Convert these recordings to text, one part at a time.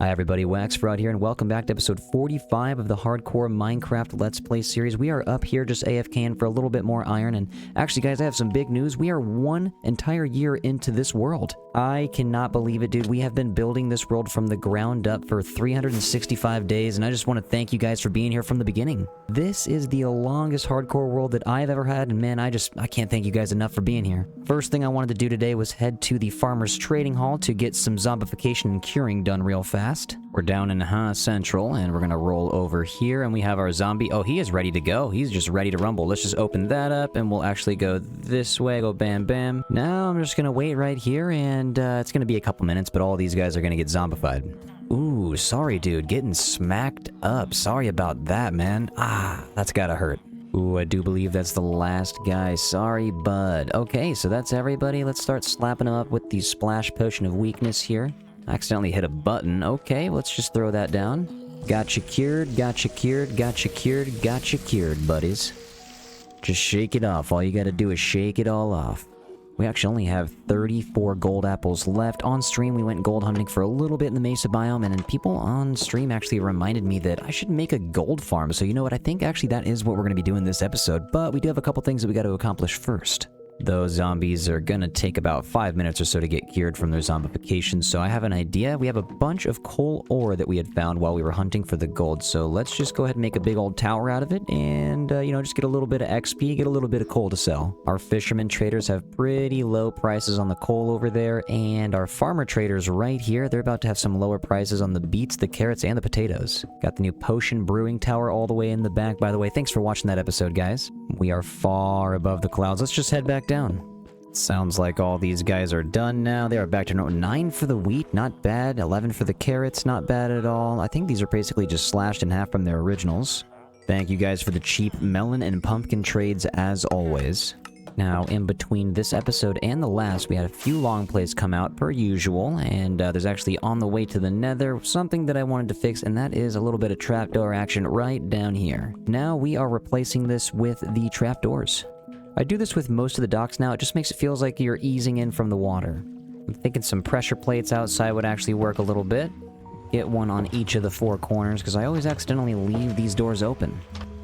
Hi everybody, Waxfraud here, and welcome back to episode 45 of the Hardcore Minecraft Let's Play series. We are up here just AFKing for a little bit more iron, and actually guys, I have some big news. We are 1 entire year into this world. I cannot believe it, dude. We have been building this world from the ground up for 365 days, and I just want to thank you guys for being here from the beginning. This is the longest hardcore world that I've ever had, and man, I can't thank you guys enough for being here. First thing I wanted to do today was head to the Farmer's Trading Hall to get some zombification and curing done real fast. We're down in Central, and we're gonna roll over here, and we have our zombie. Oh, he is ready to go. He's just ready to rumble. Let's just open that up, and we'll actually go this way, go bam bam. Now I'm just gonna wait right here, and it's gonna be a couple minutes, but all these guys are gonna get zombified. Ooh, sorry dude, getting smacked up. Sorry about that, man. That's gotta hurt. Ooh, I do believe that's the last guy. Sorry, bud. Okay, so that's everybody. Let's start slapping them up with the splash potion of weakness here. Accidentally hit a button. Okay, let's just throw that down. Got you cured, got you cured, got you cured, got you cured, buddies. Just shake it off. All you gotta do is shake it all off. We actually only have 34 gold apples left. On stream, we went gold hunting for a little bit in the Mesa biome, and then people on stream actually reminded me that I should make a gold farm. So you know what? I think actually that is what we're gonna be doing this episode, but we do have a couple things that we gotta accomplish first. Those zombies are gonna take about 5 minutes or so to get cured from their zombification, so I have an idea. We have a bunch of coal ore that we had found while we were hunting for the gold, so let's just go ahead and make a big old tower out of it, and, you know, just get a little bit of XP, get a little bit of coal to sell. Our fisherman traders have pretty low prices on the coal over there, and our farmer traders right here, they're about to have some lower prices on the beets, the carrots, and the potatoes. Got the new potion brewing tower all the way in the back, by the way. Thanks for watching that episode, guys. We are far above the clouds. Let's just head back down. Sounds like all these guys are done now. They are back to 9 for the wheat, not bad. 11 for the carrots, not bad at all. I think these are basically just slashed in half from their originals. Thank you guys for the cheap melon and pumpkin trades as always. Now, in between this episode and the last, we had a few long plays come out per usual, and there's actually on the way to the nether something that I wanted to fix, and that is a little bit of trapdoor action right down here. Now we are replacing this with the trapdoors. I do this with most of the docks now. It just makes it feels like you're easing in from the water. I'm thinking some pressure plates outside would actually work a little bit. Get one on each of the 4 corners, because I always accidentally leave these doors open.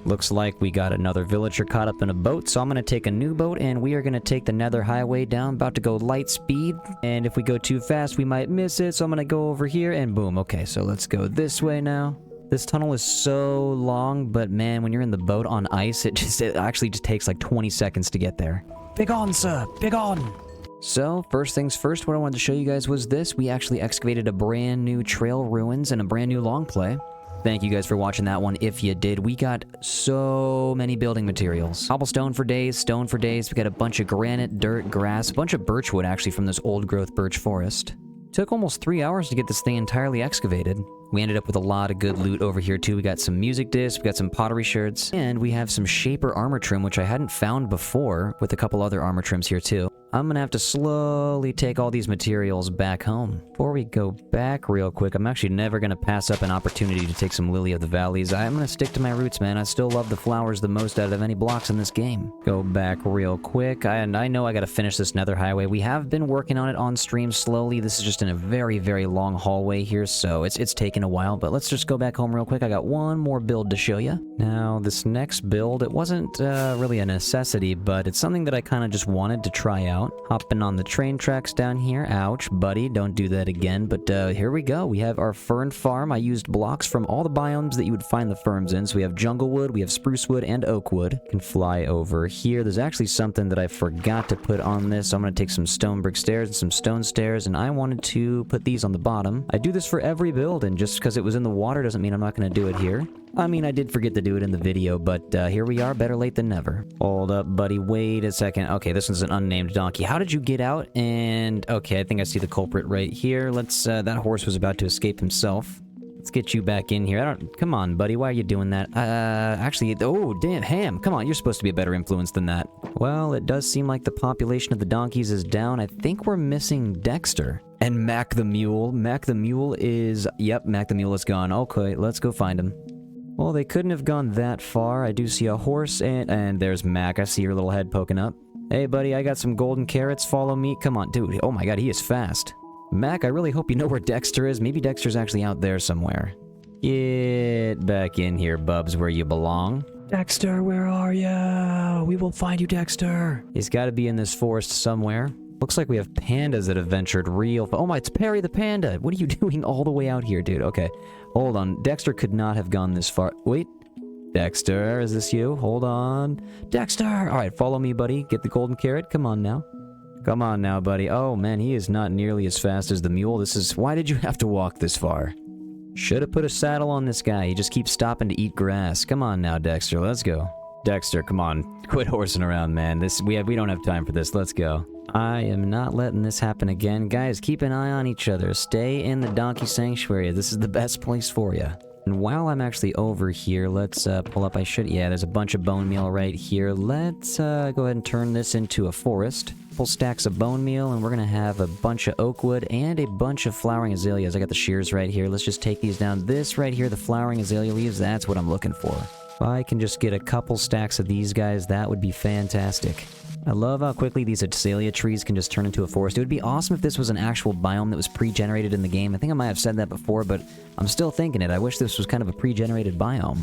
Looks like we got another villager caught up in a boat, so I'm going to take a new boat, and we are going to take the nether highway down. About to go light speed, and if we go too fast, we might miss it, so I'm going to go over here, and boom. Okay, so let's go this way now. This tunnel is so long, but man, when you're in the boat on ice, it actually just takes like 20 seconds to get there. Big on, sir! Big on! So, first things first, what I wanted to show you guys was this. We actually excavated a brand new trail ruins and a brand new long play. Thank you guys for watching that one. If you did, we got so many building materials. Cobblestone for days, stone for days. We got a bunch of granite, dirt, grass, a bunch of birchwood actually from this old growth birch forest. Took almost 3 hours to get this thing entirely excavated. We ended up with a lot of good loot over here too. We got some music discs, we got some pottery sherds, and we have some shaper armor trim, which I hadn't found before, with a couple other armor trims here too. I'm gonna have to slowly take all these materials back home. Before we go back real quick, I'm actually never gonna pass up an opportunity to take some Lily of the Valleys. I'm gonna stick to my roots, man. I still love the flowers the most out of any blocks in this game. Go back real quick, and I know I gotta finish this nether highway. We have been working on it on stream slowly. This is just in a very, very long hallway here, so it's taken a while, but let's just go back home real quick. I got one more build to show you. Now, this next build, it wasn't really a necessity, but it's something that I kind of just wanted to try out. Hopping on the train tracks down here. Ouch, buddy, don't do that again. But here we go. We have our fern farm. I used blocks from all the biomes that you would find the ferns in. So we have jungle wood, we have spruce wood, and oak wood. Can fly over here. There's actually something that I forgot to put on this. So I'm going to take some stone brick stairs and some stone stairs, and I wanted to put these on the bottom. I do this for every build, and just because it was in the water doesn't mean I'm not going to do it here. I mean, I did forget to do it in the video, but here we are, better late than never. Hold up, buddy, wait a second. Okay, this one's an unnamed donkey. How did you get out? And, okay, I think I see the culprit right here. Let's, that horse was about to escape himself. Let's get you back in here. Come on, buddy, why are you doing that? Actually, oh, damn, Ham, come on, you're supposed to be a better influence than that. Well, it does seem like the population of the donkeys is down. I think we're missing Dexter. And Mac the Mule. Mac the Mule is, yep, Mac the Mule is gone. Okay, let's go find him. Well, they couldn't have gone that far. I do see a horse, and there's Mac. I see your little head poking up. Hey, buddy, I got some golden carrots. Follow me. Come on, dude. Oh my god, he is fast. Mac, I really hope you know where Dexter is. Maybe Dexter's actually out there somewhere. Get back in here, bubs, where you belong. Dexter, where are you? We will find you, Dexter. He's got to be in this forest somewhere. Looks like we have pandas that have ventured real... Oh my, it's Perry the panda. What are you doing all the way out here, dude? Okay, hold on. Dexter could not have gone this far. Wait. Dexter, is this you? Hold on. Dexter! Alright, follow me, buddy. Get the golden carrot. Come on now. Come on now, buddy. Oh, man, he is not nearly as fast as the mule. This is... Why did you have to walk this far? Should have put a saddle on this guy. He just keeps stopping to eat grass. Come on now, Dexter. Let's go. Dexter, come on. Quit horsing around, man. We don't have time for this. Let's go. I am not letting this happen again. Guys, keep an eye on each other. Stay in the donkey sanctuary. This is the best place for you. And while I'm actually over here, let's pull up. Yeah, there's a bunch of bone meal right here. Let's go ahead and turn this into a forest. Full stacks of bone meal, and we're gonna have a bunch of oak wood and a bunch of flowering azaleas. I got the shears right here. Let's just take these down. This right here, the flowering azalea leaves, that's what I'm looking for. If I can just get a couple stacks of these guys, that would be fantastic. I love how quickly these azalea trees can just turn into a forest. It would be awesome if this was an actual biome that was pre-generated in the game. I think I might have said that before, but I'm still thinking it. I wish this was kind of a pre-generated biome.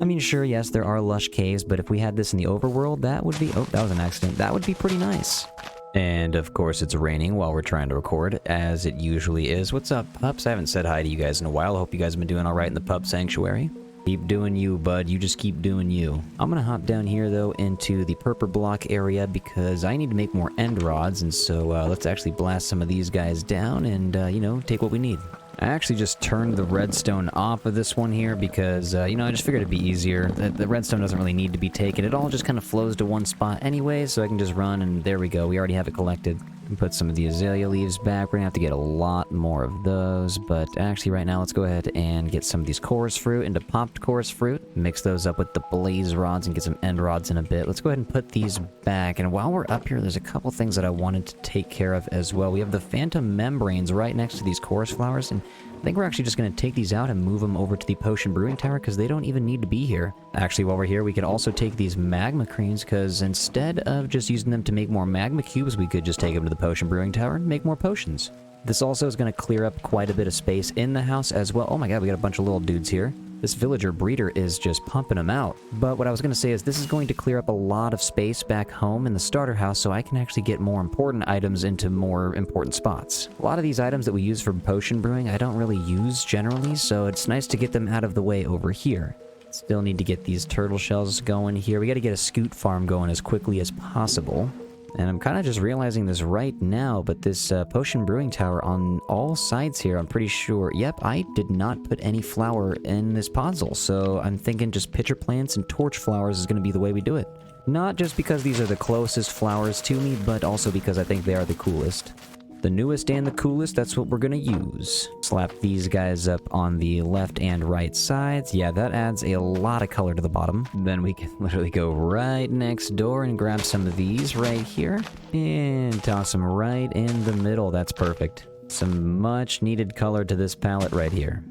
I mean, sure, yes, there are lush caves, but if we had this in the overworld, that would be... Oh, that was an accident. That would be pretty nice. And, of course, it's raining while we're trying to record, as it usually is. What's up, pups? I haven't said hi to you guys in a while. I hope you guys have been doing alright in the pup sanctuary. Keep doing you, bud. You just keep doing you. I'm gonna hop down here, though, into the purple block area because I need to make more end rods, and so let's actually blast some of these guys down and, you know, take what we need. I actually just turned the redstone off of this one here because, you know, I just figured it'd be easier. The redstone doesn't really need to be taken. It all just kind of flows to one spot anyway, so I can just run, and there we go. We already have it collected. And put some of the azalea leaves back. We're gonna have to get a lot more of those, but actually right now let's go ahead and get some of these chorus fruit into popped chorus fruit. Mix those up with the blaze rods and get some end rods in a bit. Let's go ahead and put these back, and while we're up here, there's a couple things that I wanted to take care of as well. We have the phantom membranes right next to these chorus flowers, and I think we're actually just going to take these out and move them over to the potion brewing tower because they don't even need to be here. Actually, while we're here, we could also take these magma creams because instead of just using them to make more magma cubes, we could just take them to the potion brewing tower and make more potions. This also is going to clear up quite a bit of space in the house as well. Oh my god, we got a bunch of little dudes here. This villager breeder is just pumping them out. But what I was going to say is this is going to clear up a lot of space back home in the starter house so I can actually get more important items into more important spots. A lot of these items that we use for potion brewing I don't really use generally, so it's nice to get them out of the way over here. Still need to get these turtle shells going here. We got to get a scoot farm going as quickly as possible. And I'm kind of just realizing this right now, but this potion brewing tower on all sides here, I'm pretty sure... Yep, I did not put any flour in this puzzle, so I'm thinking just pitcher plants and torch flowers is going to be the way we do it. Not just because these are the closest flowers to me, but also because I think they are the coolest. The newest and the coolest, that's what we're going to use. Slap these guys up on the left and right sides. Yeah, that adds a lot of color to the bottom. Then we can literally go right next door and grab some of these right here. And toss them right in the middle. That's perfect. Some much needed color to this palette right here.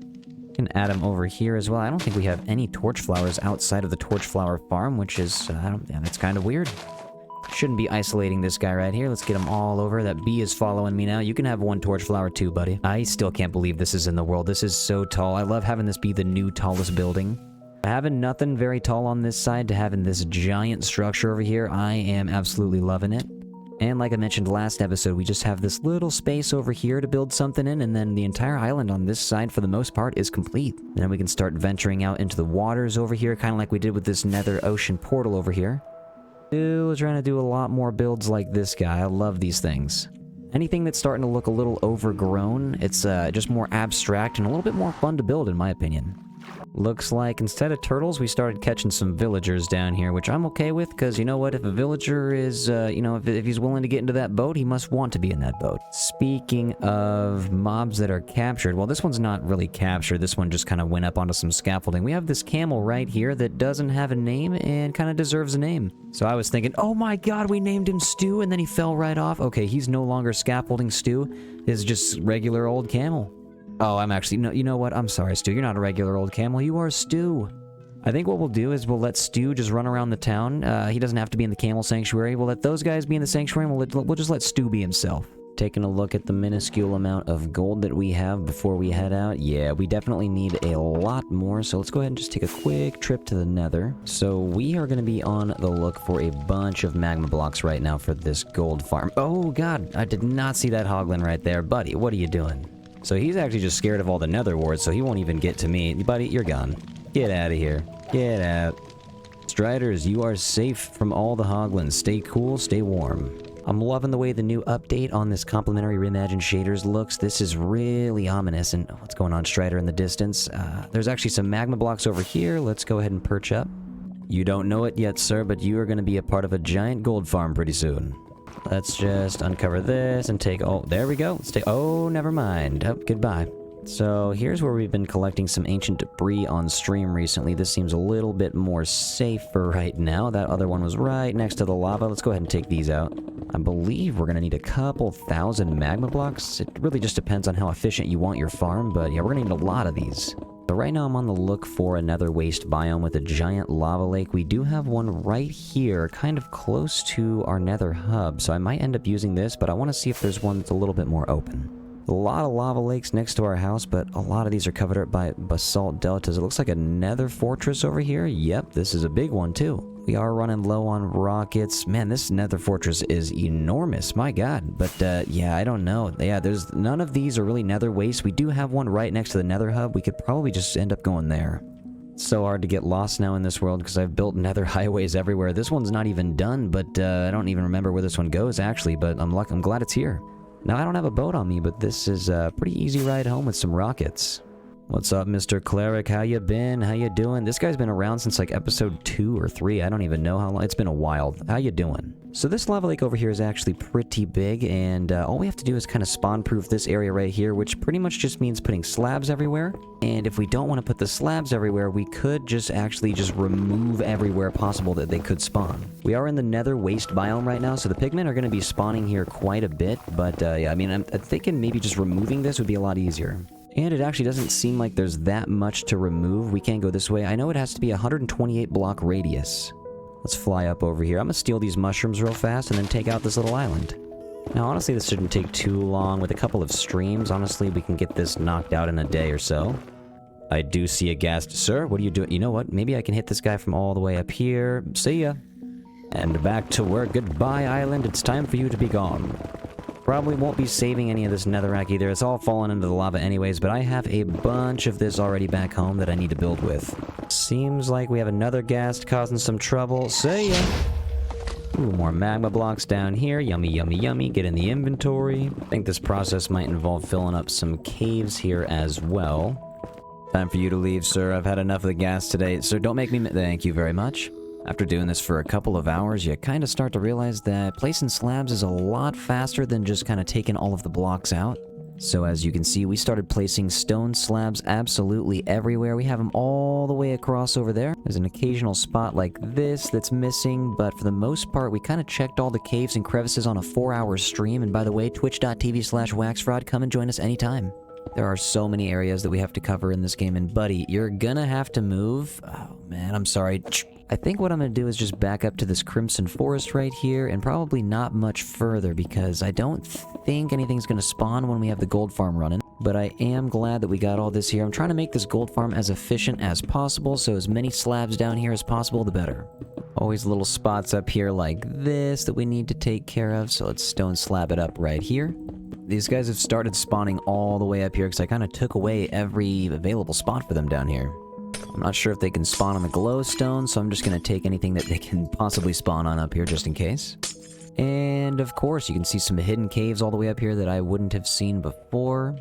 Can add them over here as well. I don't think we have any torch flowers outside of the torch flower farm, which is, that's kind of weird. Shouldn't be isolating this guy right here. Let's get him all over. That bee is following me now. You can have one torch flower too, buddy. I still can't believe this is in the world. This is so tall. I love having this be the new tallest building. Having nothing very tall on this side to having this giant structure over here, I am absolutely loving it. And like I mentioned last episode, we just have this little space over here to build something in, and then the entire island on this side, for the most part, is complete. Then we can start venturing out into the waters over here, kind of like we did with this nether ocean portal over here. Still trying to do a lot more builds like this guy. I love these things. Anything that's starting to look a little overgrown, it's just more abstract and a little bit more fun to build, in my opinion. Looks like instead of turtles, we started catching some villagers down here, which I'm okay with, because you know what? If a villager is, you know, if he's willing to get into that boat, he must want to be in that boat. Speaking of mobs that are captured, well, this one's not really captured. This one just kind of went up onto some scaffolding. We have this camel right here that doesn't have a name and kind of deserves a name. So I was thinking, oh my god, we named him Stu, and then he fell right off. Okay, he's no longer scaffolding Stu. He's just regular old camel. Oh, I'm actually... No, you know what? I'm sorry, Stu. You're not a regular old camel. You are Stu. I think what we'll do is we'll let Stu just run around the town. He doesn't have to be in the camel sanctuary. We'll let those guys be in the sanctuary, and we'll just let Stu be himself. Taking a look at the minuscule amount of gold that we have before we head out. Yeah, we definitely need a lot more, so let's go ahead and just take a quick trip to the nether. So we are going to be on the look for a bunch of magma blocks right now for this gold farm. Oh god, I did not see that hoglin right there. Buddy, what are you doing? So he's actually just scared of all the nether wards, so he won't even get to me. Buddy, you're gone. Get out of here. Get out. Striders, you are safe from all the hoglins. Stay cool, stay warm. I'm loving the way the new update on this complimentary reimagined shaders looks. This is really ominous. And what's going on, Strider, in the distance? There's actually some magma blocks over here. Let's go ahead and perch up. You don't know it yet, sir, but you are going to be a part of a giant gold farm pretty soon. Let's just uncover this and take... Oh, there we go. Let's take... Oh, never mind. Oh, goodbye. So here's where we've been collecting some ancient debris on stream recently. This seems a little bit more safe for right now. That other one was right next to the lava. Let's go ahead and take these out. I believe we're going to need a couple thousand magma blocks. It really just depends on how efficient you want your farm, but yeah, we're going to need a lot of these. So right now I'm on the look for another waste biome with a giant lava lake. We do have one right here, kind of close to our nether hub, so I might end up using this, but I want to see if there's one that's a little bit more open. A lot of lava lakes next to our house, but a lot of these are covered up by basalt deltas. It looks like a nether fortress over here. Yep, this is a big one too. We are running low on rockets. Man, this nether fortress is enormous, my god. But yeah, I don't know. Yeah, there's none of these are really nether waste. We do have one right next to the nether hub. We could probably just end up going there. It's so hard to get lost now in this world because I've built nether highways everywhere. This one's not even done, but I don't even remember where this one goes actually, but I'm glad it's here. Now, I don't have a boat on me, but this is a pretty easy ride home with some rockets. What's up, Mr. Cleric? How you been? How you doing? This guy's been around since like episode 2 or 3. I don't even know how long. It's been a while. How you doing? So this lava lake over here is actually pretty big, and all we have to do is kind of spawn-proof this area right here, which pretty much just means putting slabs everywhere. And if we don't want to put the slabs everywhere, we could just remove everywhere possible that they could spawn. We are in the nether waste biome right now, so the pigmen are going to be spawning here quite a bit, but yeah, I mean, I'm thinking maybe just removing this would be a lot easier. And it actually doesn't seem like there's that much to remove. We can't go this way. I know it has to be a 128 block radius. Let's fly up over here. I'm gonna steal these mushrooms real fast and then take out this little island. Now, honestly, this shouldn't take too long. With a couple of streams, honestly, we can get this knocked out in a day or so. I do see a ghast. Sir, what are you doing? You know what? Maybe I can hit this guy from all the way up here. See ya. And back to work. Goodbye, island. It's time for you to be gone. Probably won't be saving any of this netherrack either. It's all fallen into the lava anyways, but I have a bunch of this already back home that I need to build with. Seems like we have another ghast causing some trouble. See ya! Ooh, more magma blocks down here. Yummy, yummy, yummy. Get in the inventory. I think this process might involve filling up some caves here as well. Time for you to leave, sir. I've had enough of the ghast today. Sir, don't make me... Thank you very much. After doing this for a couple of hours, you kind of start to realize that placing slabs is a lot faster than just kind of taking all of the blocks out. So as you can see, we started placing stone slabs absolutely everywhere. We have them all the way across over there. There's an occasional spot like this that's missing, but for the most part, we kind of checked all the caves and crevices on a 4-hour stream. And by the way, twitch.tv/waxfraud, come and join us anytime. There are so many areas that we have to cover in this game, and buddy, you're gonna have to move. Oh man, I'm sorry. I think what I'm gonna do is just back up to this crimson forest right here, and probably not much further, because I don't think anything's gonna spawn when we have the gold farm running. But I am glad that we got all this here. I'm trying to make this gold farm as efficient as possible, so as many slabs down here as possible, the better. Always little spots up here like this that we need to take care of, so let's stone slab it up right here. These guys have started spawning all the way up here because I kind of took away every available spot for them down here. I'm not sure if they can spawn on the glowstone, so I'm just going to take anything that they can possibly spawn on up here just in case. And of course, you can see some hidden caves all the way up here that I wouldn't have seen before.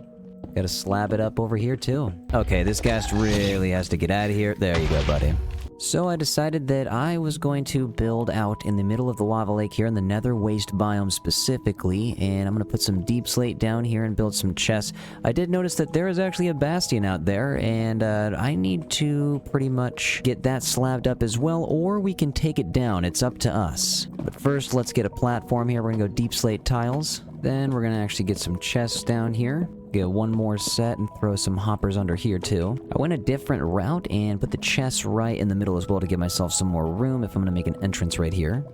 Gotta slab it up over here too. Okay, this ghast really has to get out of here. There you go, buddy. So I decided that I was going to build out in the middle of the lava lake here in the nether waste biome specifically, and I'm going to put some deep slate down here and build some chests. I did notice that there is actually a bastion out there, and I need to pretty much get that slabbed up as well, or we can take it down. It's up to us. But first, let's get a platform here. We're going to go deep slate tiles. Then we're going to actually get some chests down here. Get one more set and throw some hoppers under here too. I went a different route and put the chests right in the middle as well to give myself some more room if I'm going to make an entrance right here.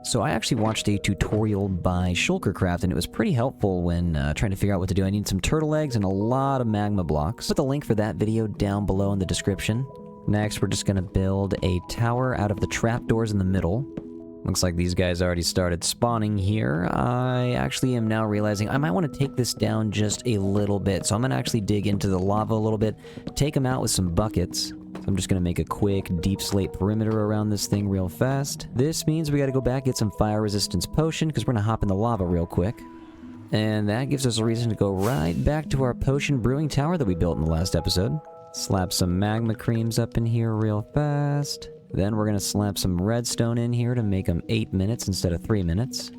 So I actually watched a tutorial by Shulkercraft, and it was pretty helpful when trying to figure out what to do. I need some turtle eggs and a lot of magma blocks. Put the link for that video down below in the description. Next, we're just going to build a tower out of the trapdoors in the middle. Looks like these guys already started spawning here. I actually am now realizing I might want to take this down just a little bit. So I'm going to actually dig into the lava a little bit, take them out with some buckets. So I'm just going to make a quick deep slate perimeter around this thing real fast. This means we got to go back, get some fire resistance potion, because we're going to hop in the lava real quick. And that gives us a reason to go right back to our potion brewing tower that we built in the last episode. Slap some magma creams up in here real fast. Then we're going to slap some redstone in here to make them 8 minutes instead of 3 minutes.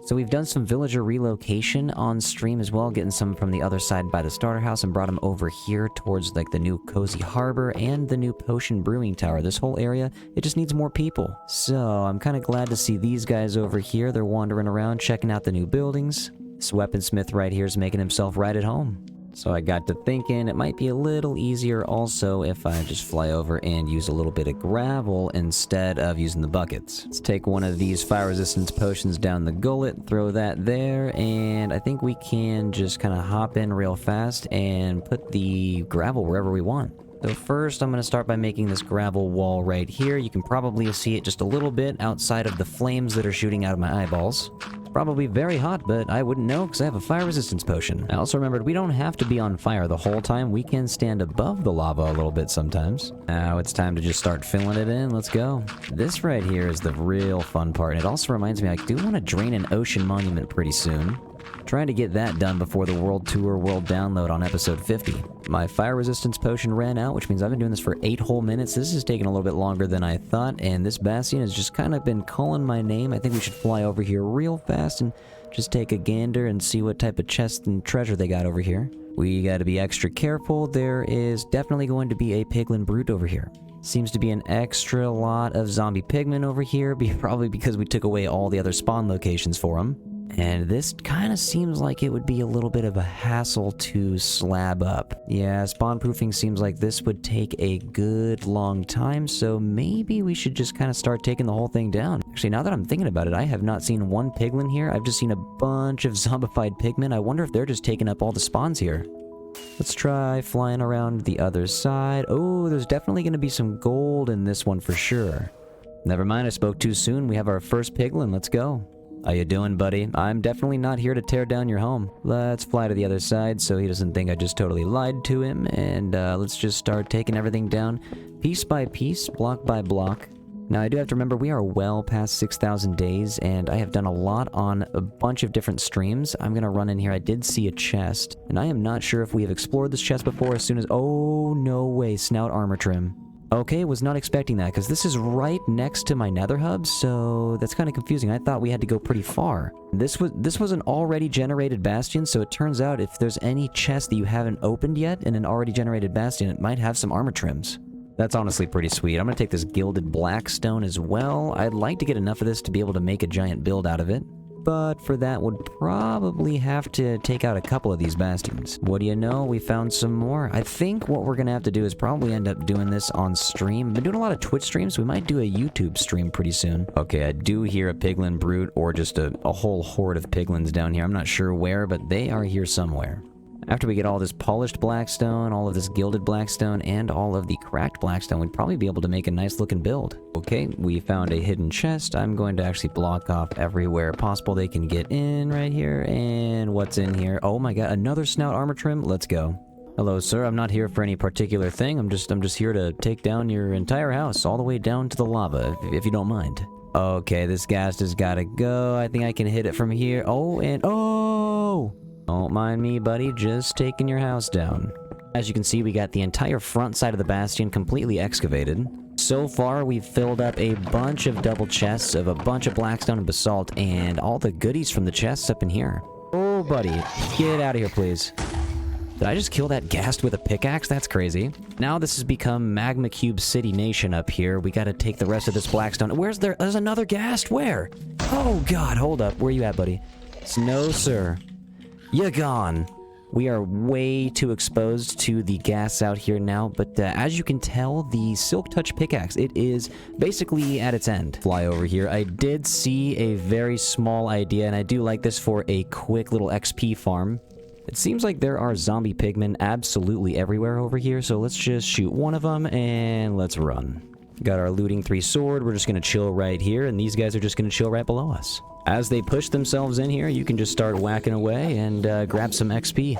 So we've done some villager relocation on stream as well, getting some from the other side by the starter house and brought them over here towards like the new cozy harbor and the new potion brewing tower. This whole area, it just needs more people. So I'm kind of glad to see these guys over here. They're wandering around checking out the new buildings. This weaponsmith right here is making himself right at home. So I got to thinking it might be a little easier also if I just fly over and use a little bit of gravel instead of using the buckets. Let's take one of these fire resistance potions down the gullet, throw that there, and I think we can just kind of hop in real fast and put the gravel wherever we want. So first, I'm going to start by making this gravel wall right here. You can probably see it just a little bit outside of the flames that are shooting out of my eyeballs. It's probably very hot, but I wouldn't know because I have a fire resistance potion. I also remembered we don't have to be on fire the whole time. We can stand above the lava a little bit sometimes. Now it's time to just start filling it in. Let's go. This right here is the real fun part. And it also reminds me I do want to drain an ocean monument pretty soon. Trying to get that done before the World Tour World Download on episode 50. My fire resistance potion ran out, which means I've been doing this for 8 whole minutes. This is taking a little bit longer than I thought, and this Bastion has just kind of been calling my name. I think we should fly over here real fast and just take a gander and see what type of chest and treasure they got over here. We got to be extra careful. There is definitely going to be a piglin brute over here. Seems to be an extra lot of zombie pigmen over here, probably because we took away all the other spawn locations for them. And this kind of seems like it would be a little bit of a hassle to slab up. Yeah, spawn proofing seems like this would take a good long time, so maybe we should just kind of start taking the whole thing down. Actually, now that I'm thinking about it, I have not seen one piglin here. I've just seen a bunch of zombified pigmen. I wonder if they're just taking up all the spawns here. Let's try flying around the other side. Oh, there's definitely going to be some gold in this one for sure. Never mind, I spoke too soon. We have our first piglin. Let's go. How you doing, buddy? I'm definitely not here to tear down your home. Let's fly to the other side so he doesn't think I just totally lied to him, and let's just start taking everything down piece by piece, block by block. Now, I do have to remember we are well past 6,000 days, and I have done a lot on a bunch of different streams. I'm gonna run in here. I did see a chest, and I am not sure if we have explored this chest before as soon as... Oh, no way, snout armor trim. Okay, was not expecting that, because this is right next to my nether hub, so that's kind of confusing. I thought we had to go pretty far. This was an already generated bastion, so it turns out if there's any chest that you haven't opened yet in an already generated bastion, it might have some armor trims. That's honestly pretty sweet. I'm going to take this gilded blackstone as well. I'd like to get enough of this to be able to make a giant build out of it. But for that, would probably have to take out a couple of these bastions. What do you know? We found some more. I think what we're going to have to do is probably end up doing this on stream. I've been doing a lot of Twitch streams. We might do a YouTube stream pretty soon. Okay, I do hear a piglin brute or just a whole horde of piglins down here. I'm not sure where, but they are here somewhere. After we get all this polished blackstone, all of this gilded blackstone, and all of the cracked blackstone, we'd probably be able to make a nice looking build. Okay, we found a hidden chest. I'm going to actually block off everywhere possible they can get in right here. And what's in here? Oh my god, another snout armor trim? Let's go. Hello, sir. I'm not here for any particular thing. I'm just here to take down your entire house, all the way down to the lava, if you don't mind. Okay, this ghast has got to go. I think I can hit it from here. Oh, and oh! Don't mind me, buddy, just taking your house down. As you can see, we got the entire front side of the bastion completely excavated. So far, we've filled up a bunch of double chests of a bunch of blackstone and basalt, and all the goodies from the chests up in here. Oh, buddy, get out of here, please. Did I just kill that ghast with a pickaxe? That's crazy. Now this has become Magma Cube City Nation up here. We gotta take the rest of this blackstone. There's another ghast? Where? Oh, God, hold up. Where you at, buddy? No, sir. You're gone. We are way too exposed to the gas out here now, but as you can tell, the Silk Touch pickaxe, it is basically at its end. Fly over here. I did see a very small idea, and I do like this for a quick little XP farm. It seems like there are zombie pigmen absolutely everywhere over here, so let's just shoot one of them, and let's run. Got our looting 3 sword. We're just going to chill right here, and these guys are just going to chill right below us. As they push themselves in here, you can just start whacking away and grab some XP.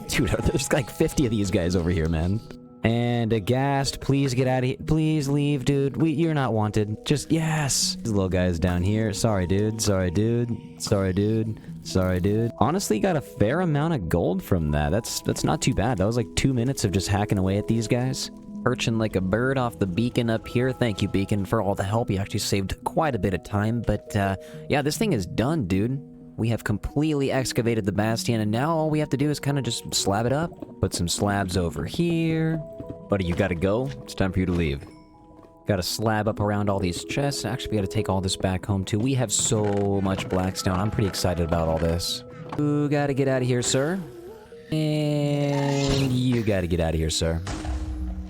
Dude, there's like 50 of these guys over here, man. And a ghast, please get out of here. Please leave, dude. You're not wanted. Just, yes. These little guys down here. Sorry, dude. Sorry, dude. Sorry, dude. Sorry, dude. Honestly, got a fair amount of gold from that. That's not too bad. That was like 2 minutes of just hacking away at these guys. Perching like a bird off the beacon up here. Thank you, beacon, for all the help. You actually saved quite a bit of time. But, yeah, this thing is done, dude. We have completely excavated the Bastion, and now all we have to do is kind of just slab it up. Put some slabs over here. Buddy, you gotta go. It's time for you to leave. Gotta slab up around all these chests. Actually, we gotta take all this back home, too. We have so much blackstone. I'm pretty excited about all this. You gotta get out of here, sir. And you gotta get out of here, sir.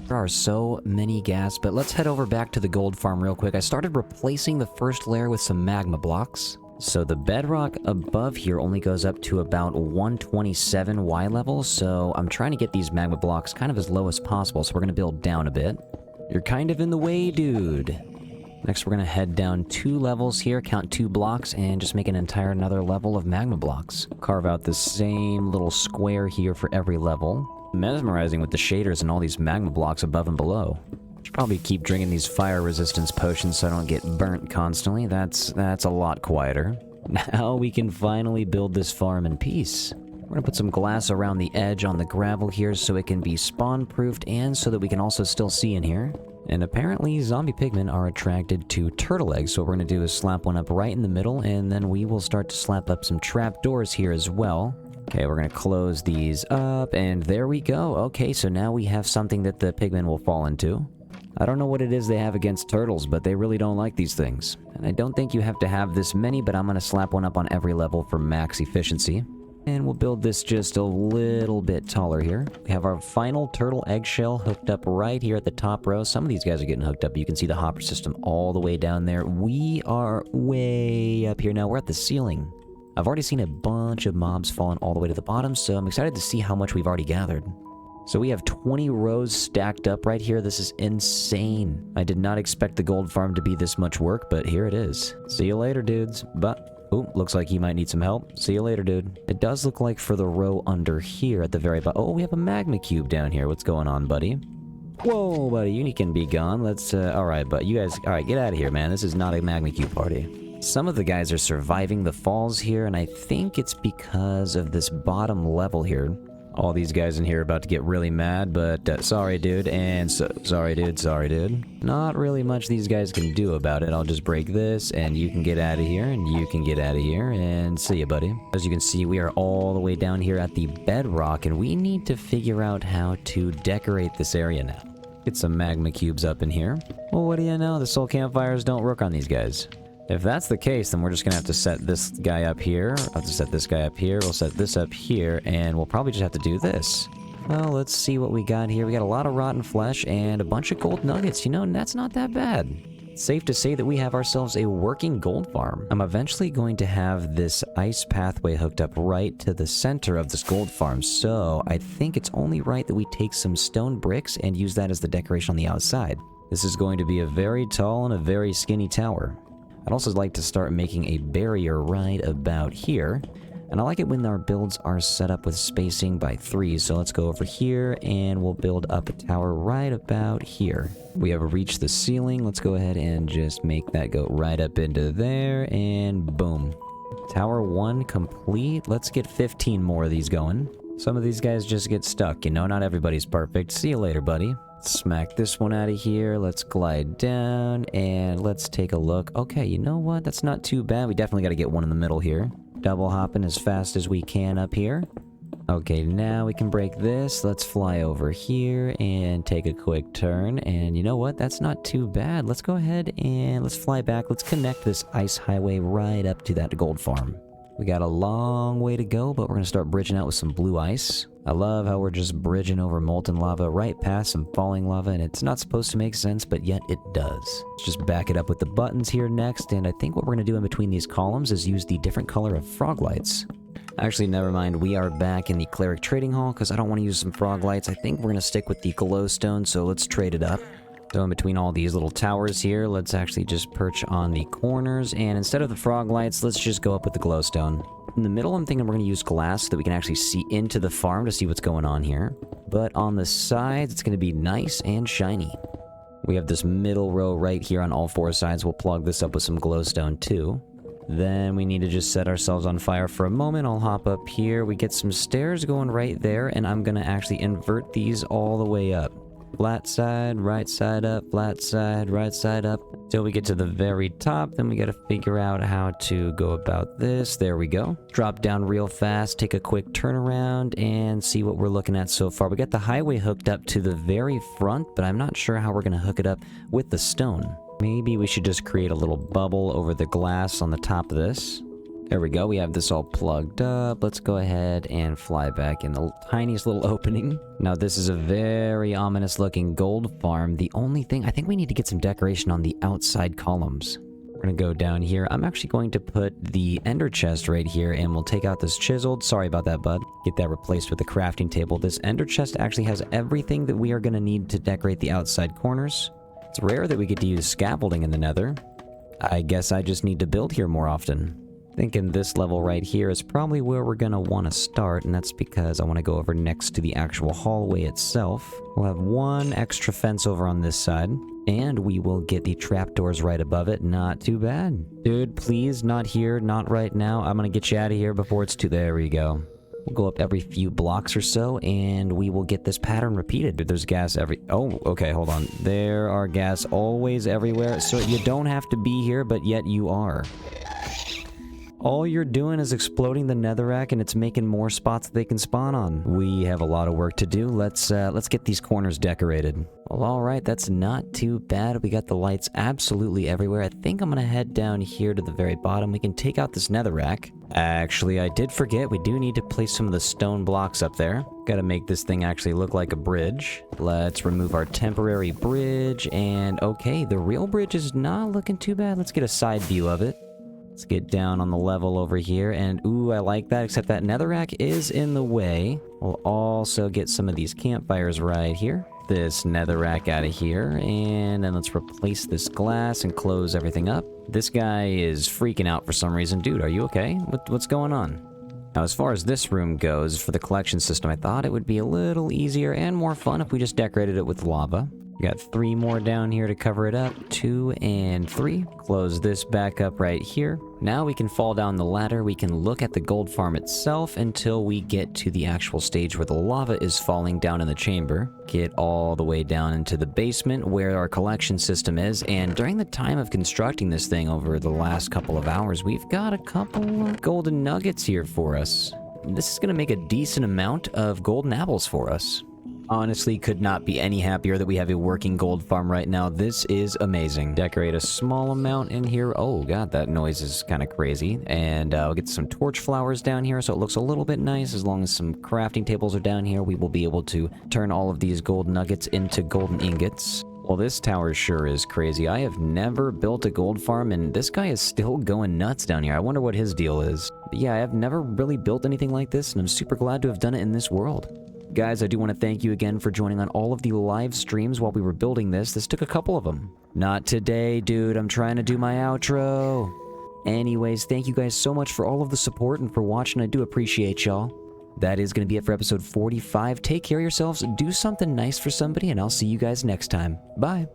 There are so many gas, but let's head over back to the gold farm real quick. I started replacing the first layer with some magma blocks. So the bedrock above here only goes up to about 127 Y level, so I'm trying to get these magma blocks kind of as low as possible, so we're going to build down a bit. You're kind of in the way, dude. Next, we're going to head down 2 levels here, count 2 blocks, and just make an entire another level of magma blocks. Carve out the same little square here for every level. Mesmerizing with the shaders and all these magma blocks above and below. Should probably keep drinking these fire resistance potions so I don't get burnt constantly. That's a lot quieter. Now we can finally build this farm in peace. We're gonna put some glass around the edge on the gravel here so it can be spawn proofed and so that we can also still see in here. And apparently zombie pigmen are attracted to turtle eggs, so what we're gonna do is slap one up right in the middle, and then we will start to slap up some trap doors here as well. Okay, we're gonna close these up, and there we go. Okay, so now we have something that the pigmen will fall into. I don't know what it is they have against turtles, but they really don't like these things. And I don't think you have to have this many, but I'm gonna slap one up on every level for max efficiency. And we'll build this just a little bit taller here. We have our final turtle eggshell hooked up right here at the top row. Some of these guys are getting hooked up. You can see the hopper system all the way down there. We are way up here now. We're at the ceiling. I've already seen a bunch of mobs falling all the way to the bottom, so I'm excited to see how much we've already gathered. So we have 20 rows stacked up right here. This is insane. I did not expect the gold farm to be this much work, but here it is. See you later, dudes. But, oh, looks like he might need some help. See you later, dude. It does look like for the row under here at the very bottom. Oh, we have a magma cube down here. What's going on, buddy? Whoa, buddy, you can be gone. Let's, alright, but you guys, alright, get out of here, man. This is not a magma cube party. Some of the guys are surviving the falls here, and I think it's because of this bottom level here. All these guys in here are about to get really mad, but sorry, dude, and sorry, dude. Not really much these guys can do about it. I'll just break this, and you can get out of here, and you can get out of here, and see ya, buddy. As you can see, we are all the way down here at the bedrock, and we need to figure out how to decorate this area now. Get some magma cubes up in here. Well, what do you know? The soul campfires don't work on these guys. If that's the case, then we're just gonna have to set this guy up here. I'll have to set this guy up here. We'll set this up here, and we'll probably just have to do this. Well, let's see what we got here. We got a lot of rotten flesh and a bunch of gold nuggets. You know, and that's not that bad. It's safe to say that we have ourselves a working gold farm. I'm eventually going to have this ice pathway hooked up right to the center of this gold farm, so I think it's only right that we take some stone bricks and use that as the decoration on the outside. This is going to be a very tall and a very skinny tower. I'd also like to start making a barrier right about here. And I like it when our builds are set up with spacing by 3. So let's go over here and we'll build up a tower right about here. We have reached the ceiling. Let's go ahead and just make that go right up into there and boom. Tower 1 complete. Let's get 15 more of these going. Some of these guys just get stuck, you know, not everybody's perfect. See you later, buddy. Smack this one out of here. Let's glide down and let's take a look. Okay, you know what? That's not too bad. We definitely got to get one in the middle here. Double hopping as fast as we can up here. Okay, now we can break this. Let's fly over here and take a quick turn. And you know what? That's not too bad. Let's go ahead and let's fly back. Let's connect this ice highway right up to that gold farm. We got a long way to go, but we're going to start bridging out with some blue ice. I love how we're just bridging over molten lava right past some falling lava, and it's not supposed to make sense, but yet it does. Let's just back it up with the buttons here next, and I think what we're going to do in between these columns is use the different color of frog lights. Actually, never mind. We are back in the Cleric Trading Hall because I don't want to use some frog lights. I think we're going to stick with the glowstone, so let's trade it up. So in between all these little towers here, let's actually just perch on the corners, and instead of the frog lights, let's just go up with the glowstone. In the middle, I'm thinking we're going to use glass so that we can actually see into the farm to see what's going on here. But on the sides, it's going to be nice and shiny. We have this middle row right here on all four sides. We'll plug this up with some glowstone too. Then we need to just set ourselves on fire for a moment. I'll hop up here. We get some stairs going right there, and I'm going to actually invert these all the way up. Flat side, right side up, flat side, right side up. Till we get to the very top, then we got to figure out how to go about this. There we go. Drop down real fast, take a quick turnaround, and see what we're looking at so far. We got the highway hooked up to the very front, but I'm not sure how we're going to hook it up with the stone. Maybe we should just create a little bubble over the glass on the top of this. There we go, we have this all plugged up. Let's go ahead and fly back in the tiniest little opening. Now this is a very ominous looking gold farm. The only thing, I think we need to get some decoration on the outside columns. We're gonna go down here. I'm actually going to put the ender chest right here, and we'll take out this chiseled. Sorry about that, bud. Get that replaced with the crafting table. This ender chest actually has everything that we are gonna need to decorate the outside corners. It's rare that we get to use scaffolding in the nether. I guess I just need to build here more often. Thinking this level right here is probably where we're gonna want to start, and that's because I want to go over next to the actual hallway itself. We'll have one extra fence over on this side, and we will get the trapdoors right above it. Not too bad. Dude, please, not here, not right now. I'm gonna get you out of here before it's too... There we go. We'll go up every few blocks or so, and we will get this pattern repeated. Dude, there's gas every... Oh, okay, hold on. There are gas always everywhere, so you don't have to be here, but yet you are. All you're doing is exploding the netherrack, and it's making more spots that they can spawn on. We have a lot of work to do. Let's get these corners decorated. Well, alright, that's not too bad. We got the lights absolutely everywhere. I think I'm gonna head down here to the very bottom. We can take out this netherrack. Actually, I did forget. We do need to place some of the stone blocks up there. Gotta make this thing actually look like a bridge. Let's remove our temporary bridge, and okay, the real bridge is not looking too bad. Let's get a side view of it. Let's get down on the level over here, and ooh, I like that, except that netherrack is in the way. We'll also get some of these campfires right here. This netherrack out of here, and then let's replace this glass and close everything up. This guy is freaking out for some reason. Dude, are you okay? What's going on? Now, as far as this room goes, for the collection system, I thought it would be a little easier and more fun if we just decorated it with lava. We got 3 more down here to cover it up. 2 and 3. Close this back up right here. Now we can fall down the ladder. We can look at the gold farm itself until we get to the actual stage where the lava is falling down in the chamber. Get all the way down into the basement where our collection system is. And during the time of constructing this thing over the last couple of hours, we've got a couple of golden nuggets here for us. This is going to make a decent amount of golden apples for us. Honestly, could not be any happier that we have a working gold farm right now. This is amazing. Decorate a small amount in here. Oh god, that noise is kind of crazy. And we'll get some torch flowers down here so it looks a little bit nice. As long as some crafting tables are down here, we will be able to turn all of these gold nuggets into golden ingots. Well, this tower sure is crazy. I have never built a gold farm, and this guy is still going nuts down here. I wonder what his deal is. But yeah, I have never really built anything like this, and I'm super glad to have done it in this world. Guys, I do want to thank you again for joining on all of the live streams while we were building this. This took a couple of them. Not today, dude. I'm trying to do my outro. Anyways, thank you guys so much for all of the support and for watching. I do appreciate y'all. That is going to be it for episode 45. Take care of yourselves, do something nice for somebody, and I'll see you guys next time. Bye.